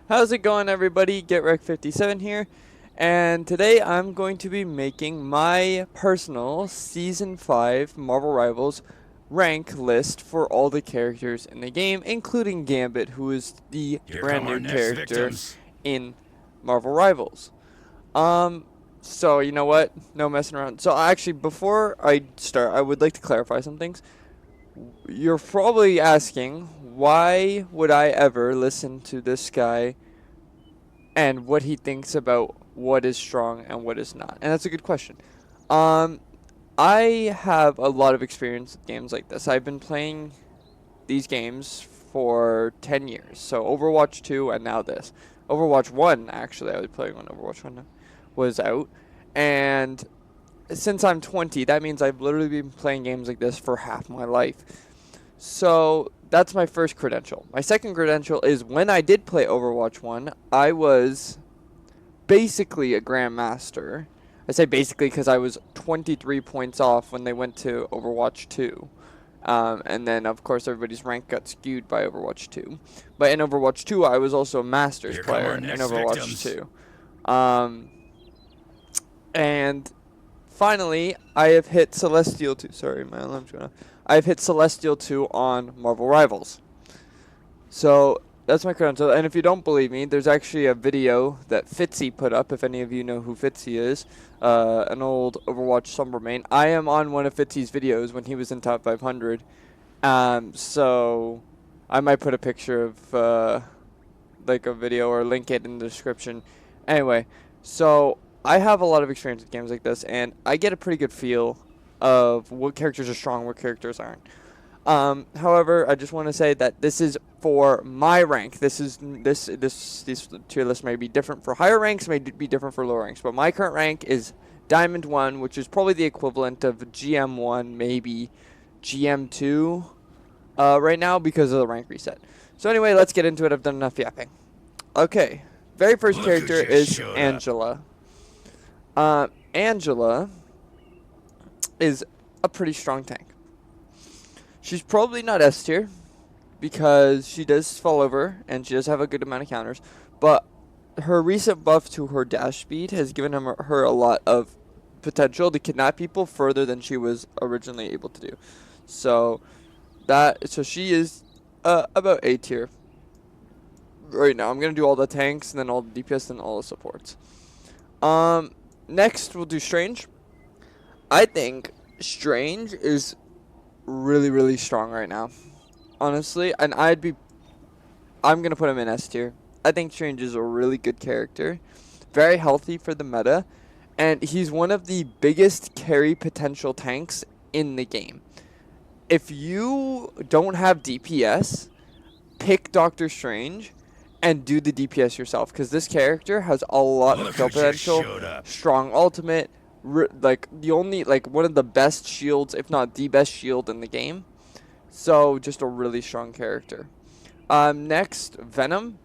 How's it going, everybody? GetWrecked57 here, and today I'm going to be making my personal Season 5 Marvel Rivals rank list for all the characters in the game, including Gambit, who is the brand new character in Marvel Rivals. So you know what? No messing around. So actually, before I start, I would like to clarify some things. You're probably asking, why would I ever listen to this guy and what he thinks about what is strong and what is not? And that's a good question. Um, I have a lot of experience with games like this. I've been playing these games for 10 years. So Overwatch 2 and now this. Overwatch 1, actually, I was playing when Overwatch 1 was out. And since I'm 20, that means I've literally been playing games like this for half my life. So that's my first credential. My second credential is when I did play Overwatch 1, I was basically a Grandmaster. I say basically because I was 23 points off when they went to Overwatch 2. And then, of course, everybody's rank got skewed by Overwatch 2. But in Overwatch 2, I was also a Masters player in Overwatch 2. And finally, I have hit Celestial 2. Sorry, my alarm's going off. I've hit Celestial 2 on Marvel Rivals. So that's my credential. And if you don't believe me, there's actually a video that Fitzy put up, if any of you know who Fitzy is, an old Overwatch Slumber main. I am on one of Fitzy's videos when he was in top 500. So I might put a picture of like a video or link it in the description. Anyway, so I have a lot of experience with games like this, and I get a pretty good feel of what characters are strong, what characters aren't. However, I just want to say that this is for my rank. This tier list may be different for higher ranks, may be different for lower ranks, but my current rank is Diamond 1, which is probably the equivalent of GM1, maybe GM2 right now because of the rank reset. So anyway, let's get into it. I've done enough yapping. Okay, very first character is Angela. Angela is a pretty strong tank. She's probably not S tier because she does fall over and she does have a good amount of counters, but her recent buff to her dash speed has given her a lot of potential to kidnap people further than she was originally able to do. So she is about A tier right now. I'm gonna do all the tanks and then all the DPS and all the supports. Next we'll do Strange. I think Strange is really strong right now, honestly, and I'm gonna put him in S tier. I think Strange is a really good character, very healthy for the meta, and he's one of the biggest carry potential tanks in the game. If you don't have DPS, pick Doctor Strange and do the DPS yourself, because this character has a lot of kill potential, strong ultimate, like one of the best shields, if not the best shield in the game. So just a really strong character. Next, Venom.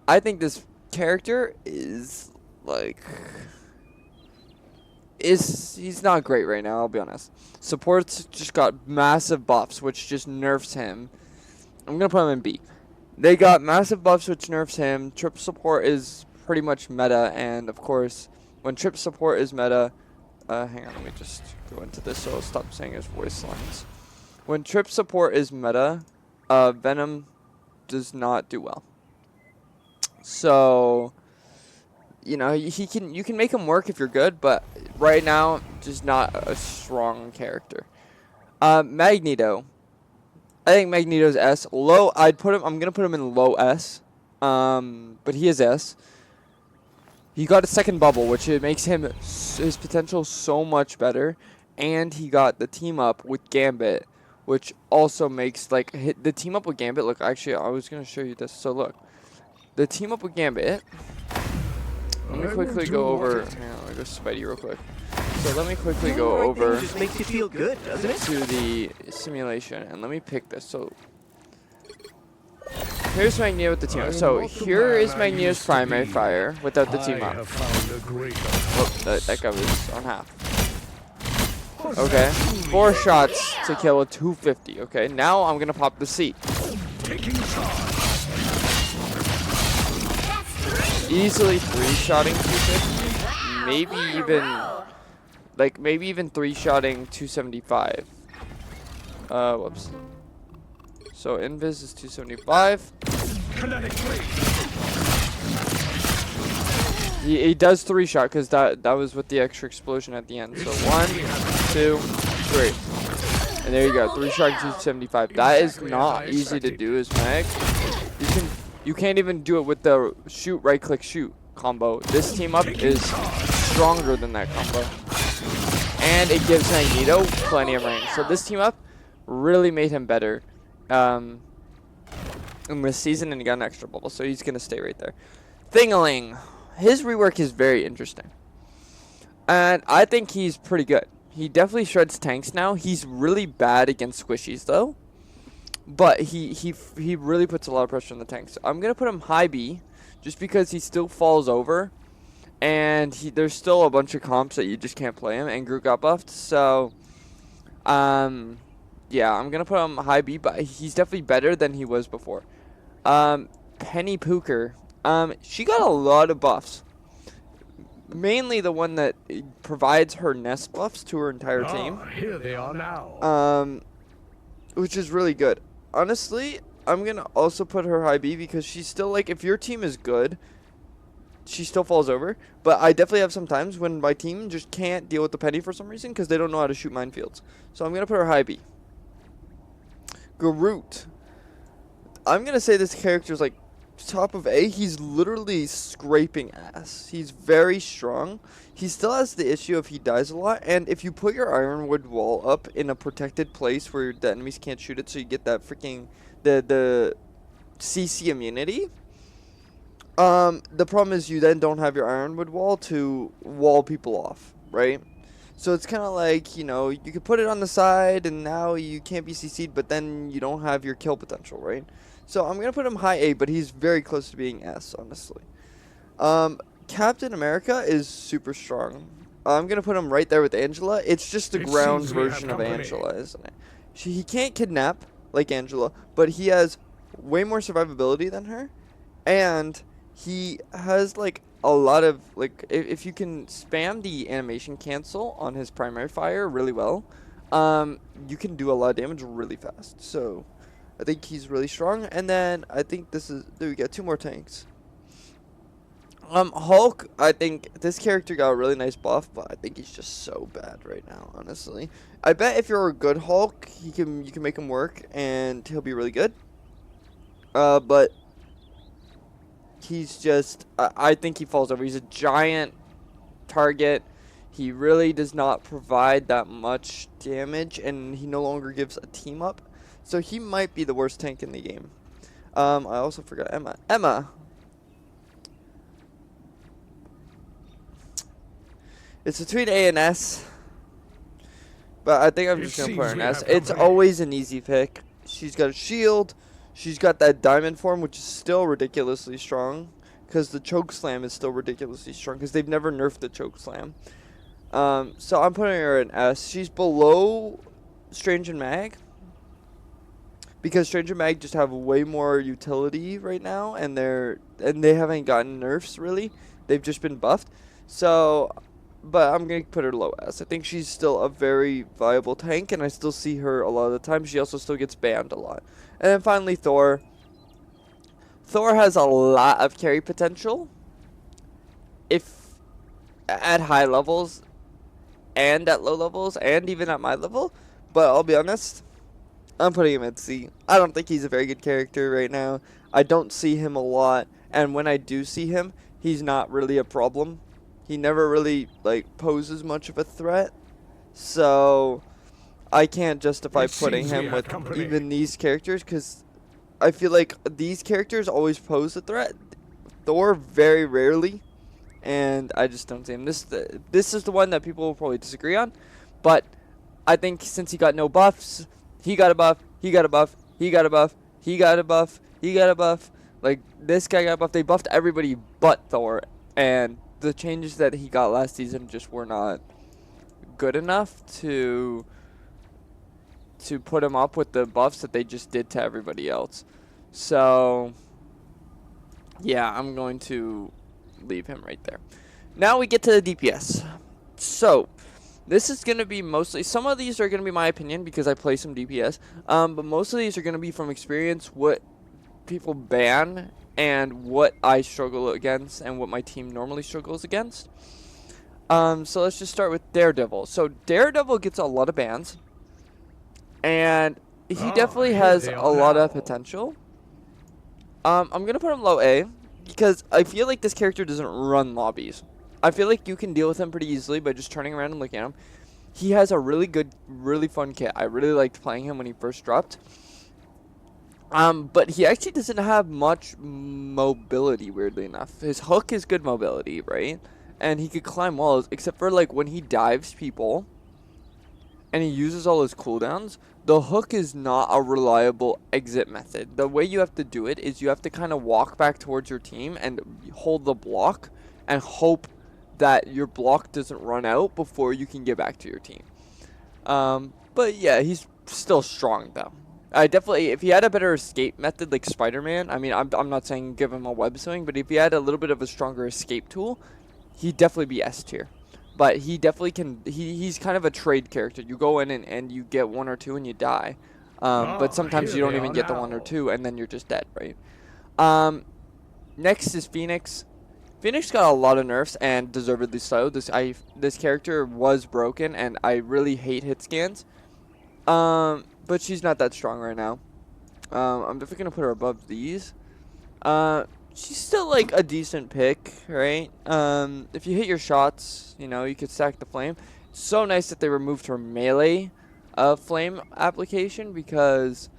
I think this character is he's not great right now, I'll be honest. Supports just got massive buffs, which just nerfs him. I'm gonna put him in B. They got massive buffs, which nerfs him. Trip support is pretty much meta, and of course, when trip support is meta, hang on, let me just go into this so I'll stop saying his voice lines. When trip support is meta, Venom does not do well. So, you know, you can make him work if you're good, but right now, just not a strong character. Magneto. I think Magneto's S. Low, I'm gonna put him in low S. But he is S. He got a second bubble, which makes his potential so much better, and he got the team up with Gambit, which also makes the team up with Gambit. Look, actually, I was gonna show you this. So look, the team up with Gambit. Let me quickly go over. Hang on, let me go Spidey real quick. So let me quickly go over just makes you feel good, doesn't it? to the simulation, and let me pick this. So here's Magneto with the team up. So here is Magneto's primary fire without the team up. Oh, that guy was on half. Okay, 4 shots to kill a 250. Okay, now I'm gonna pop the C. easily 3-shotting 250, maybe even 3-shotting 275. Whoops. So invis is 275. He does 3-shot because that was with the extra explosion at the end. So 1, 2, 3, and there you go. 3-shot 275. That is not easy to do as mag. You can't even do it with the shoot, right click, shoot combo. This team up is stronger than that combo, and it gives Magneto plenty of range. So this team up really made him better in this season, and he got an extra bubble, so he's gonna stay right there. Thingling, his rework is very interesting, and I think he's pretty good. He definitely shreds tanks now. He's really bad against squishies though, but he really puts a lot of pressure on the tanks. So I'm gonna put him high B, just because he still falls over, and there's still a bunch of comps that you just can't play him, and Groot got buffed, so yeah, I'm gonna put him high B, but he's definitely better than he was before. Penny Pooker, she got a lot of buffs. Mainly the one that provides her nest buffs to her entire team. Here they are now. Which is really good. Honestly, I'm gonna also put her high B because she's still like, if your team is good, she still falls over. But I definitely have some times when my team just can't deal with the Penny for some reason because they don't know how to shoot minefields. So I'm gonna put her high B. Groot. I'm gonna say this character is like top of A. He's literally scraping ass. He's very strong. He still has the issue of he dies a lot, and if you put your Ironwood wall up in a protected place where the enemies can't shoot it, so you get that freaking the CC immunity. The problem is you then don't have your Ironwood wall to wall people off, right? So it's kind of like, you know, you could put it on the side and now you can't be CC'd, but then you don't have your kill potential, right? So I'm going to put him high A, but he's very close to being S, honestly. Captain America is super strong. I'm going to put him right there with Angela. It's just the ground version of Angela, isn't it? He can't kidnap like Angela, but he has way more survivability than her. And he has, like, a lot of, like, if you can spam the animation cancel on his primary fire really well, you can do a lot of damage really fast. So I think he's really strong. And then I think there we go, 2 more tanks. Hulk, I think this character got a really nice buff, but I think he's just so bad right now, honestly. I bet if you're a good Hulk, you can make him work and he'll be really good. But he's just, I think he falls over. He's a giant target. He really does not provide that much damage, and he no longer gives a team up. So he might be the worst tank in the game. I also forgot Emma. Emma. It's between A and S, but I think I'm just going to put her in S. It's always an easy pick. She's got a shield. She's got that diamond form, which is still ridiculously strong, because the choke slam is still ridiculously strong, because they've never nerfed the choke slam. So I'm putting her in S. She's below Strange and Mag, because Strange and Mag just have way more utility right now, and they haven't gotten nerfs really. They've just been buffed. So, but I'm going to put her low S. I think she's still a very viable tank, and I still see her a lot of the time. She also still gets banned a lot. And then finally, Thor. Thor has a lot of carry potential if at high levels and at low levels and even at my level. But I'll be honest, I'm putting him at C. I don't think he's a very good character right now. I don't see him a lot. And when I do see him, he's not really a problem. He never really, like, poses much of a threat. So I can't justify putting him with even these characters, because I feel like these characters always pose a threat. Thor very rarely, and I just don't see him. This is the one that people will probably disagree on, but I think since he got no buffs, he got a buff, he got a buff, he got a buff, he got a buff, he got a buff. Like, this guy got buffed. They buffed everybody but Thor, and the changes that he got last season just were not good enough to put him up with the buffs that they just did to everybody else. So yeah, I'm going to leave him right there. Now we get to the DPS. So this is going to be mostly, some of these are going to be my opinion because I play some DPS, but most of these are going to be from experience, what people ban, and what I struggle against, and what my team normally struggles against. So let's just start with Daredevil. So Daredevil gets a lot of bans, and he definitely has a lot of potential. I'm going to put him low A, because I feel like this character doesn't run lobbies. I feel like you can deal with him pretty easily by just turning around and looking at him. He has a really good, really fun kit. I really liked playing him when he first dropped. But he actually doesn't have much mobility, weirdly enough. His hook is good mobility, right? And he could climb walls, except for like when he dives people and he uses all his cooldowns, the hook is not a reliable exit method. The way you have to do it is you have to kind of walk back towards your team and hold the block and hope that your block doesn't run out before you can get back to your team. But yeah, he's still strong though. I definitely, if he had a better escape method like Spider-Man, I mean, I'm not saying give him a web swing, but if he had a little bit of a stronger escape tool, he'd definitely be S tier. But he definitely can, he's kind of a trade character. You go in and you get 1 or 2 and you die. But sometimes you don't even get the 1 or 2 and then you're just dead, right? Next is Phoenix. Phoenix got a lot of nerfs, and deservedly so. This character was broken, and I really hate hit scans. But she's not that strong right now. I'm definitely gonna put her above these. She's still like a decent pick, right? If you hit your shots, you know, you could stack the flame. It's so nice that they removed her melee flame application, because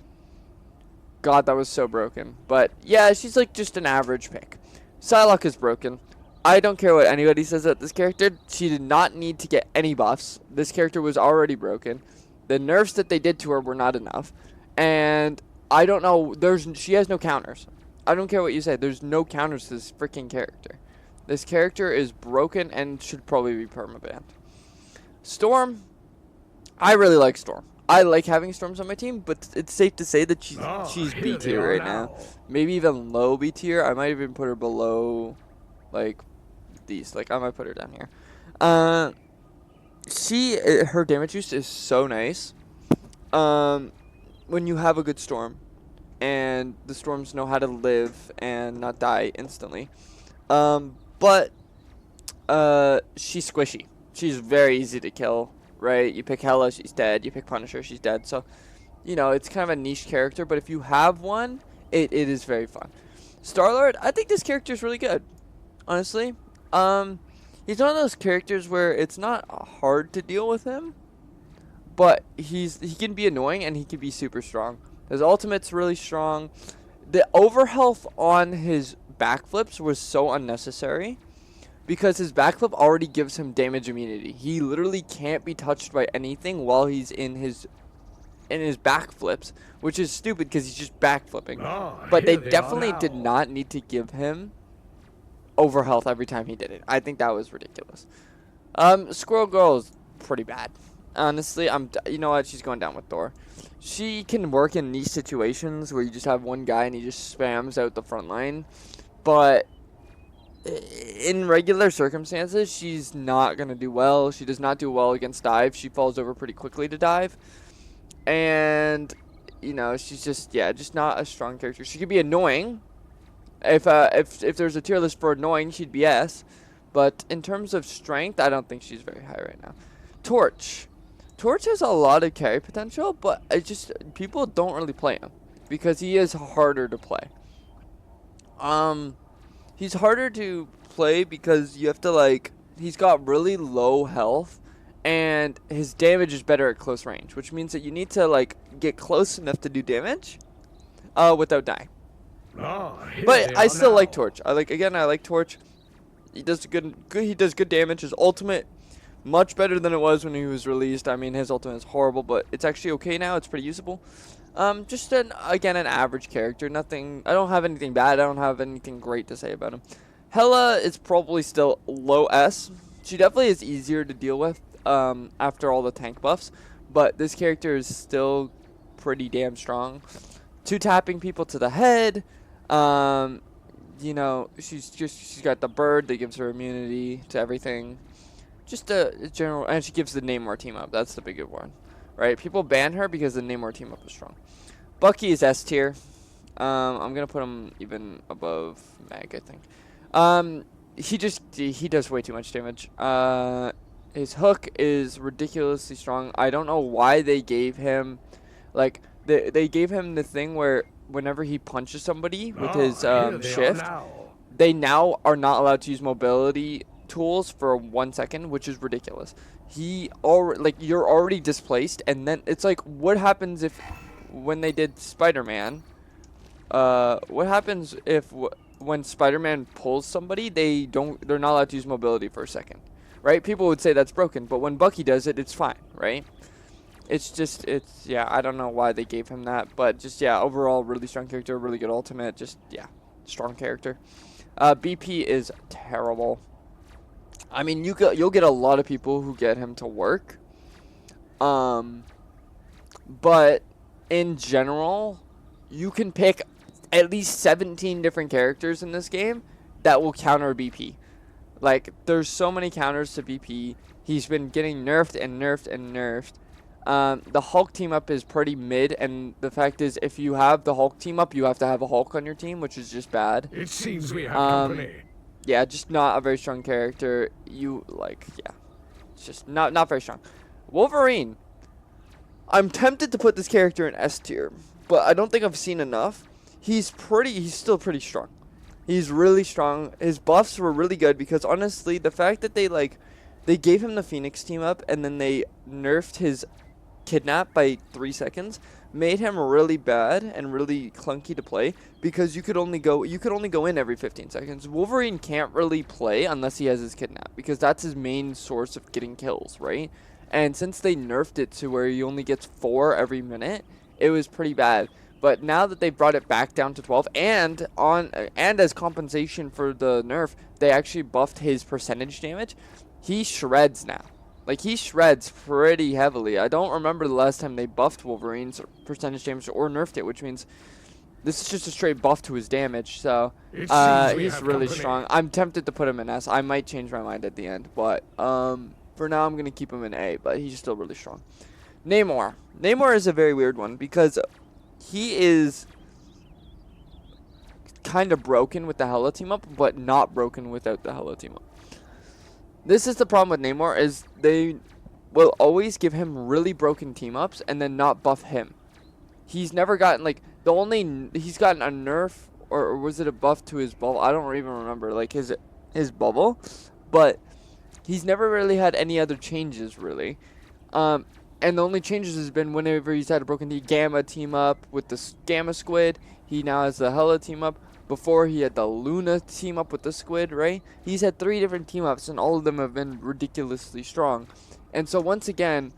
God, that was so broken. But yeah, she's like just an average pick. Psylocke is broken. I don't care what anybody says about this character. She did not need to get any buffs. This character was already broken. The nerfs that they did to her were not enough. And I don't know, she has no counters. I don't care what you say. There's no counters to this freaking character. This character is broken and should probably be permabanned. Storm. I really like Storm. I like having Storms on my team, but it's safe to say that she's B tier right now. Maybe even low B tier. I might even put her below, like, these. Like, I might put her down here. Her damage use is so nice. When you have a good Storm, and the Storms know how to live and not die instantly. But she's squishy. She's very easy to kill. Right, you pick Hela, she's dead. You pick Punisher, she's dead. So, you know, it's kind of a niche character, but if you have one, it is very fun. Star-Lord, I think this character is really good, honestly. He's one of those characters where it's not hard to deal with him, but he can be annoying and he can be super strong. His ultimate's really strong. The overhealth on his backflips was so unnecessary, because his backflip already gives him damage immunity. He literally can't be touched by anything while he's in his backflips, which is stupid because he's just backflipping. But they definitely did not need to give him overhealth every time he did it. I think that was ridiculous. Squirrel Girl is pretty bad. Honestly, you know what? She's going down with Thor. She can work in niche situations where you just have one guy and he just spams out the front line, but in regular circumstances, she's not going to do well. She does not do well against dive. She falls over pretty quickly to dive. And, you know, she's just not a strong character. She could be annoying. If there's a tier list for annoying, she'd be S. But in terms of strength, I don't think she's very high right now. Torch. Torch has a lot of carry potential, but people don't really play him because he is harder to play. He's harder to play because you have to, like, he's got really low health, and his damage is better at close range, which means that you need to, like, get close enough to do damage without dying. But I still like Torch. I like Torch. He does good damage. His ultimate, much better than it was when he was released. I mean, his ultimate is horrible, but it's actually okay now. It's pretty usable. Just an average character. Nothing. I don't have anything bad. I don't have anything great to say about him. Hela is probably still low S. She definitely is easier to deal with after all the tank buffs, but this character is still pretty damn strong. Two tapping people to the head. you know, she's got the bird that gives her immunity to everything. Just a general, and she gives the Namor team up. That's the big one, right? People ban her because the Namor team up is strong. Bucky is S tier. I'm gonna put him even above Meg, I think. He does way too much damage. His hook is ridiculously strong. I don't know why they gave him, like, they gave him the thing where whenever he punches somebody with his shift, they now are not allowed to use mobility tools for 1 second, which is ridiculous. You're already displaced, and then it's like, what happens if when they did Spider-Man? What happens if when Spider-Man pulls somebody, they're not allowed to use mobility for a second, right? People would say that's broken, but when Bucky does it, it's fine, right? Yeah, I don't know why they gave him that, but just, yeah, overall, really strong character, really good ultimate, just, yeah, strong character. BP is terrible. I mean, you'll get a lot of people who get him to work. But in general, you can pick at least 17 different characters in this game that will counter BP. Like, there's so many counters to BP. He's been getting nerfed and nerfed and nerfed. The Hulk team up is pretty mid, and the fact is, if you have the Hulk team up, you have to have a Hulk on your team, which is just bad. It seems we have company. Yeah, just not a very strong character. It's just not very strong. Wolverine. I'm tempted to put this character in S tier, but I don't think I've seen enough. He's still pretty strong. He's really strong. His buffs were really good because honestly, the fact that they gave him the Phoenix team up and then they nerfed his kidnap by 3 seconds made him really bad and really clunky to play because you could only go in every 15 seconds. Wolverine can't really play unless he has his kidnap because that's his main source of getting kills, right? And since they nerfed it to where he only gets 4 every minute, it was pretty bad. But now that they brought it back down to 12 and as compensation for the nerf, they actually buffed his percentage damage. He shreds now. Like, he shreds pretty heavily. I don't remember the last time they buffed Wolverine's percentage damage or nerfed it, which means this is just a straight buff to his damage. So, he's really strong. I'm tempted to put him in S. I might change my mind at the end, but for now I'm going to keep him in A, but he's still really strong. Namor. Namor is a very weird one because he is kind of broken with the Hela team up, but not broken without the Hela team up. This is the problem with Namor, is they will always give him really broken team-ups and then not buff him. He's never gotten, like, he's gotten a nerf, or was it a buff to his bubble? I don't even remember, like, his bubble. But he's never really had any other changes, really. And the only changes has been whenever he's had a broken Gamma team-up with the Gamma Squid. He now has the Hela team-up. Before, he had the Luna team up with the Squid, right? He's had 3 different team ups, and all of them have been ridiculously strong. And so, once again,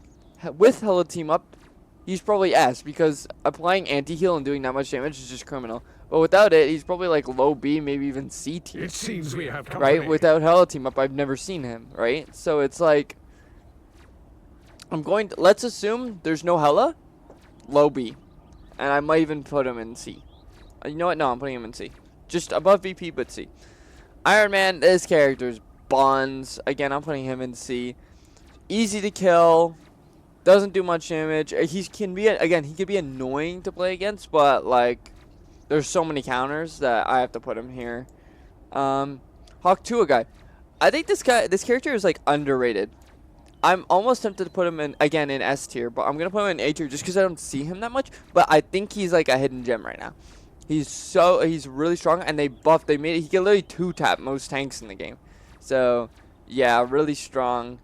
with Hela team up, he's probably S, because applying anti-heal and doing that much damage is just criminal. But without it, he's probably like low B, maybe even C tier. It seems we have company. Right? Without Hela team up, I've never seen him, right? So, it's like, let's assume there's no Hela, low B. And I might even put him in C. You know what? No, I'm putting him in C. Just above VP, but C. Iron Man, this character's Bonds. Again, I'm putting him in C. Easy to kill. Doesn't do much damage. He could be annoying to play against, but, like, there's so many counters that I have to put him here. Hawk Tuah guy. I think this character is, like, underrated. I'm almost tempted to put him in S tier, but I'm going to put him in A tier just because I don't see him that much. But I think he's, like, a hidden gem right now. He's really strong, and he can literally 2-tap most tanks in the game. So, yeah, really strong.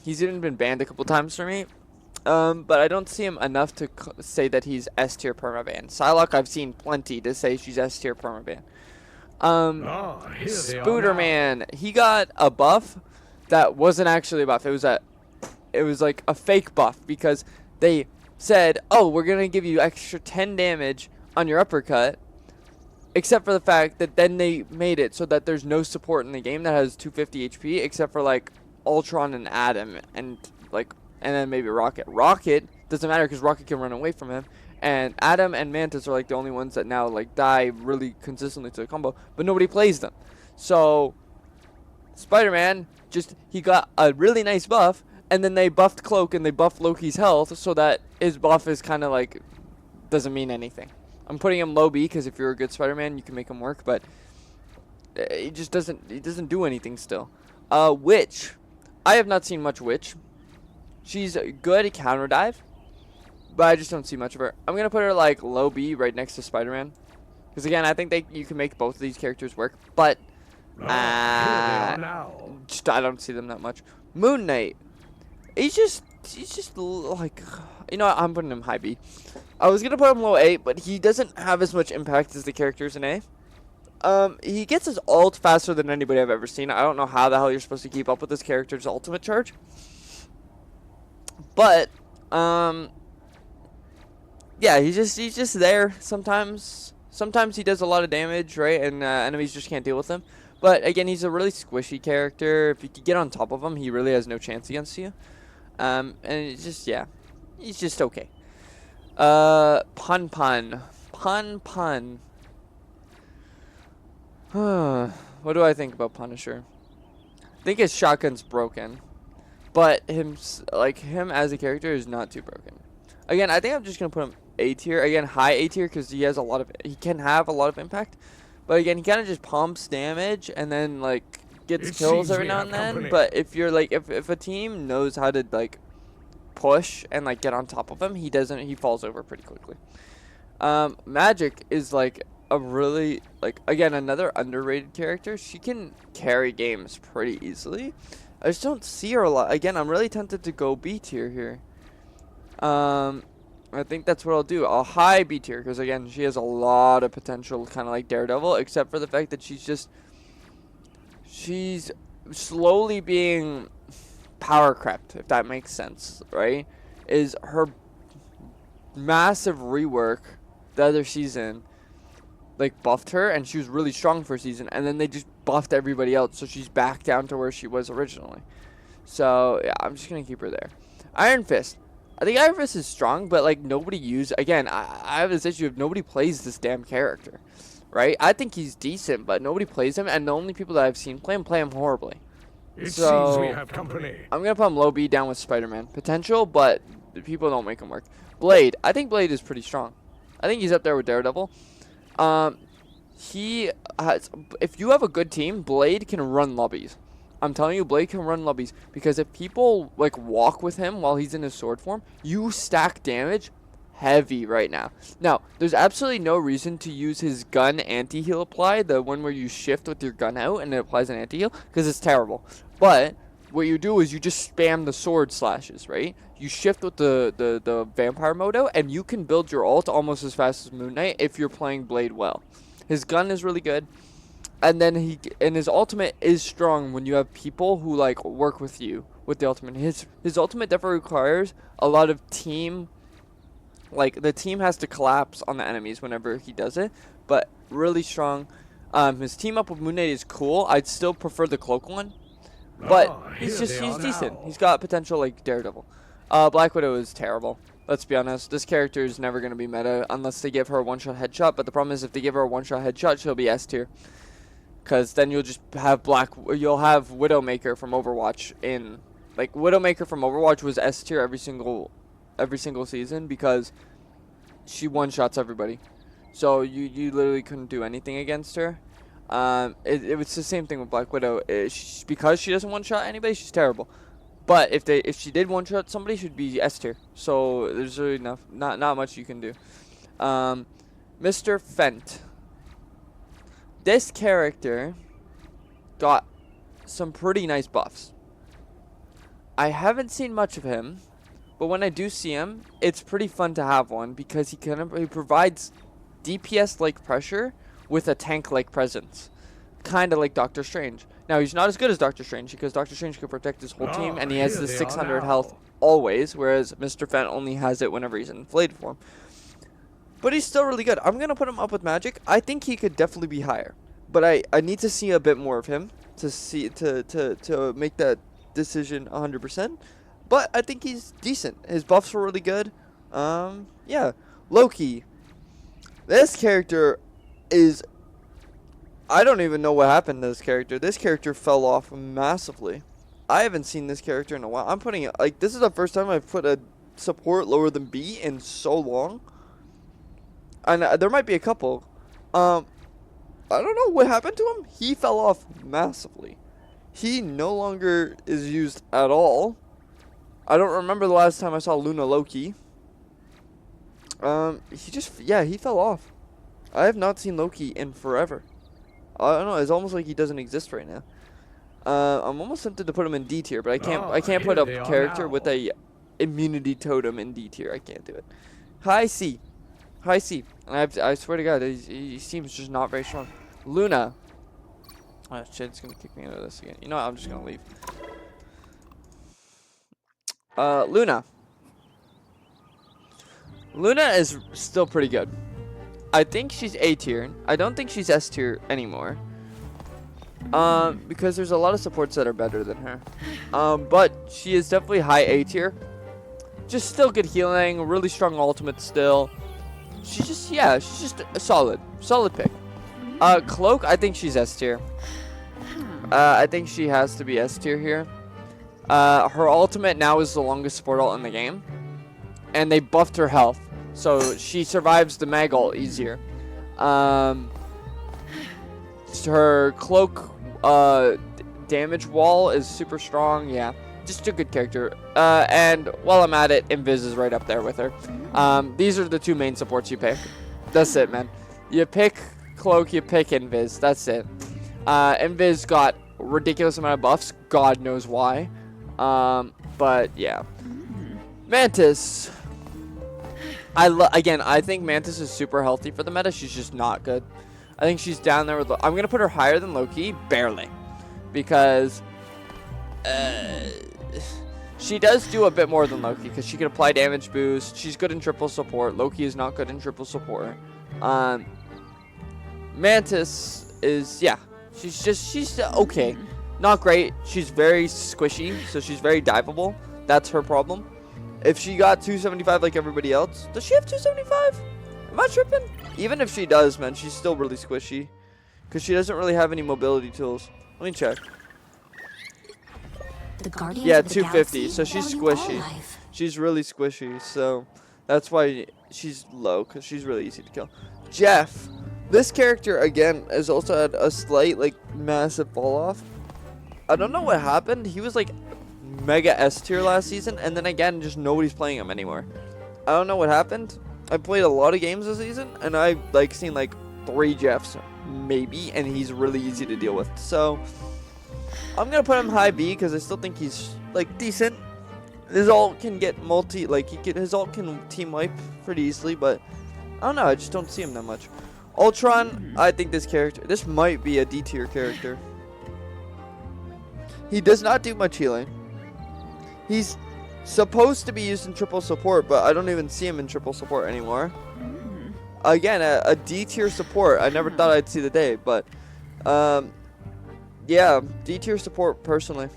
He's even been banned a couple times for me. But I don't see him enough to say that he's S tier permaban. Psylocke, I've seen plenty to say she's S tier permaban. Spooderman, he got a buff that wasn't actually a buff. It was like a fake buff because they said, "Oh, we're gonna give you extra 10 damage on your uppercut," except for the fact that then they made it so that there's no support in the game that has 250 HP except for like Ultron and Adam and then maybe Rocket. Rocket doesn't matter because Rocket can run away from him. And Adam and Mantis are like the only ones that now like die really consistently to the combo, but nobody plays them. So Spider-Man he got a really nice buff, and then they buffed Cloak and they buffed Loki's health so that his buff is kind of like doesn't mean anything. I'm putting him low B because if you're a good Spider-Man, you can make him work, but he just doesn't do anything still. Witch, I have not seen much Witch. She's good at counter dive, but I just don't see much of her. I'm gonna put her like low B right next to Spider-Man, because again, I think you can make both of these characters work, but I don't see them that much. Moon Knight, he's just like, you know what, I'm putting him high B. I was gonna put him low A, but he doesn't have as much impact as the characters in A. He gets his ult faster than anybody I've ever seen. I don't know how the hell you're supposed to keep up with this character's ultimate charge. But, yeah, he's just there sometimes. Sometimes he does a lot of damage, right? And enemies just can't deal with him. But again, he's a really squishy character. If you could get on top of him, he really has no chance against you. And it's just, yeah, he's just okay. Pun. What do I think about Punisher? I think his shotgun's broken, but him as a character is not too broken. Again, I think I'm just gonna put him A tier. Again, high A tier because he can have a lot of impact. But again, he kind of just pumps damage and then like gets kills every now and then. But if you're like if a team knows how to like push and like get on top of him, he falls over pretty quickly. Magic is like a really again another underrated character. She can carry games pretty easily. I just don't see her a lot. Again, I'm really tempted to go B tier here. I think that's what I'll do. I'll high B tier because again, she has a lot of potential, kind of like Daredevil, except for the fact that she's slowly being power crept, if that makes sense, right? Is her massive rework the other season like buffed her, and she was really strong for a season, and then they just buffed everybody else, so she's back down to where she was originally. So yeah, I'm just gonna keep her there. Iron Fist, I think Iron Fist is strong, but like nobody again, I have this issue of nobody plays this damn character, right? I think he's decent, but nobody plays him, and the only people that I've seen play him horribly. It seems we have company. I'm gonna put him low B down with Spider-Man potential, but the people don't make him work. Blade, I think Blade is pretty strong. I think he's up there with Daredevil. He has, if you have a good team, Blade can run lobbies. I'm telling you, Blade can run lobbies because if people like walk with him while he's in his sword form, you stack damage heavy right now. Now, there's absolutely no reason to use his gun anti-heal apply, the one where you shift with your gun out and it applies an anti-heal, because it's terrible. But what you do is you just spam the sword slashes, right? You shift with the vampire mode out, and you can build your ult almost as fast as Moon Knight if you're playing Blade well. His gun is really good, and then his ultimate is strong when you have people who like work with you with the ultimate. His ultimate definitely requires a lot of team. Like the team has to collapse on the enemies whenever he does it, but really strong. His team up with Moon Knight is cool. I'd still prefer the Cloak one. But he's decent. He's got potential like Daredevil. Black Widow is terrible. Let's be honest. This character is never going to be meta unless they give her a one-shot headshot. But the problem is if they give her a one-shot headshot, she'll be S tier. Because then you'll just have you'll have Widowmaker from Overwatch in. Like, Widowmaker from Overwatch was S tier every single season because she one-shots everybody. So you literally couldn't do anything against her. It was the same thing with Black Widow. Because she doesn't one-shot anybody, she's terrible. But if she did one-shot somebody, she'd be S tier. So there's really not much you can do. Mr. Fent. This character got some pretty nice buffs. I haven't seen much of him, but when I do see him, it's pretty fun to have one because he provides DPS-like pressure with a tank-like presence, kind of like Doctor Strange. Now, he's not as good as Doctor Strange because Doctor Strange can protect his whole team, and he has the 600 health always, whereas Mr. Fent only has it whenever he's in inflated form. But he's still really good. I'm going to put him up with Magic. I think he could definitely be higher, but I need to see a bit more of him to make that decision 100%. But I think he's decent. His buffs were really good. Yeah. Loki. This character is... I don't even know what happened to this character. This character fell off massively. I haven't seen this character in a while. I'm putting it... Like, this is the first time I've put a support lower than B in so long. And there might be a couple. I don't know what happened to him. He fell off massively. He no longer is used at all. I don't remember the last time I saw Luna Loki. He just... Yeah, he fell off. I have not seen Loki in forever. I don't know. It's almost like he doesn't exist right now. I'm almost tempted to put him in D tier, but I can't. I can't put a character with a immunity totem in D tier. I can't do it. High C, high C. And I swear to God, he seems just not very strong. Luna. Oh shit! It's gonna kick me out of this again. You know what? I'm just gonna leave. Luna. Luna is still pretty good. I think she's A tier. I don't think she's S tier anymore. Because there's a lot of supports that are better than her. But she is definitely high A tier. Just still good healing, really strong ultimate still. She's just, yeah, she's just a solid pick. Cloak, I think she's S tier. I think she has to be S tier here. Her ultimate now is the longest support ult in the game. And they buffed her health. So she survives the mag ult easier. Her cloak damage wall is super strong. Yeah, just a good character. And while I'm at it, Invis is right up there with her. These are the two main supports you pick. That's it, man. You pick cloak, you pick Invis. That's it. Invis got ridiculous amount of buffs. God knows why. But yeah. Mantis. Again, I think Mantis is super healthy for the meta. She's just not good. I think she's down there with... I'm going to put her higher than Loki. Barely. Because... she does do a bit more than Loki. Because she can apply damage boost. She's good in triple support. Loki is not good in triple support. Mantis is... Yeah. She's okay. Not great. She's very squishy. So she's very diveable. That's her problem. If she got 275 like everybody else... Does she have 275? Am I tripping? Even if she does, man, she's still really squishy. Because she doesn't really have any mobility tools. Let me check. Yeah, 250. So she's squishy. She's really squishy. So that's why she's low. Because she's really easy to kill. Jeff. This character, again, has also had a slight, like, massive fall off. I don't know what happened. He was, like, mega S tier last season. And then again, just nobody's playing him anymore. I don't know what happened. I played a lot of games this season, and I've like seen like 3 Jeffs, maybe, and he's really easy to deal with. So I'm gonna put him high B because I still think he's like decent. His ult can get his ult can team wipe pretty easily, but I don't know. I just don't see him that much. Ultron, I think this might be a D tier character. He does not do much healing. He's supposed to be used in triple support, but I don't even see him in triple support anymore. Again, a D tier support. I never thought I'd see the day, but yeah, D tier support personally.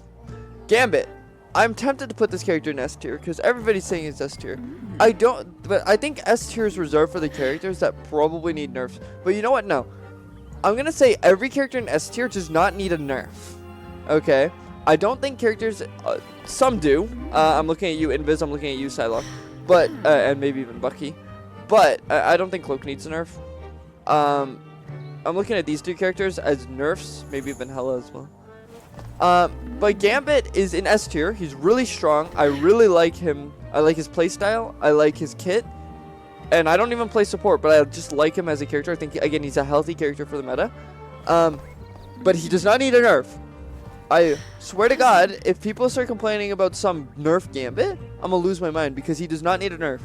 Gambit. I'm tempted to put this character in S tier because everybody's saying it's S tier. I don't, but I think S tier is reserved for the characters that probably need nerfs. But you know what? No, I'm gonna say every character in S tier does not need a nerf. Okay. I don't think characters, some do. I'm looking at you, Invis. I'm looking at you, Psylocke. But, and maybe even Bucky. But, I don't think Cloak needs a nerf. I'm looking at these 2 characters as nerfs. Maybe even Hela as well. But Gambit is in S tier. He's really strong. I really like him. I like his playstyle. I like his kit. And I don't even play support, but I just like him as a character. I think, again, he's a healthy character for the meta. But he does not need a nerf. I swear to God, if people start complaining about some nerf Gambit, I'm gonna lose my mind because he does not need a nerf.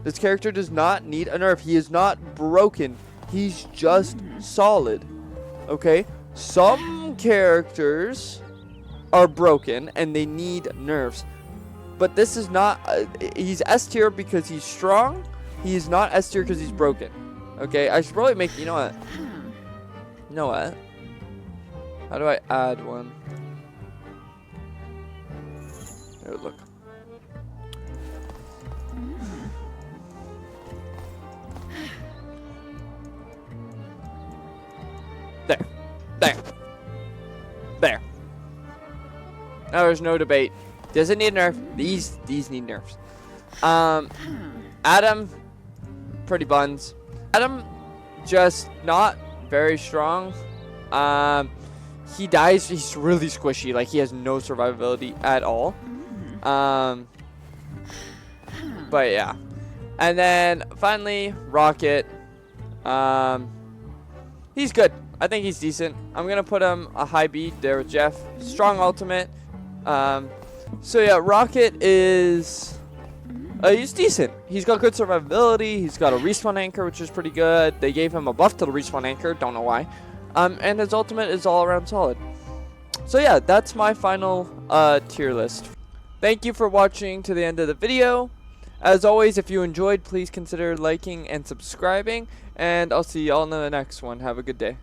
This character does not need a nerf. He is not broken. He's just solid. Okay? Some characters are broken and they need nerfs. But this is not... he's S tier because he's strong. He is not S tier because he's broken. Okay? I should probably make... You know what? You know what? How do I add one? Here, look. There's no debate. Does it need a nerf? These need nerfs. Adam, pretty buns. Adam, just not very strong. He dies. He's really squishy. Like, he has no survivability at all. But yeah. And then finally, Rocket. He's good. I think he's decent. I'm gonna put him a high beat there with Jeff. Strong ultimate. So yeah, Rocket is he's decent. He's got good survivability. He's got a respawn anchor, which is pretty good. They gave him a buff to the respawn anchor. Don't know why. And his ultimate is all around solid. So yeah, that's my final tier list. Thank you for watching to the end of the video. As always, if you enjoyed, please consider liking and subscribing. And I'll see y'all in the next one. Have a good day.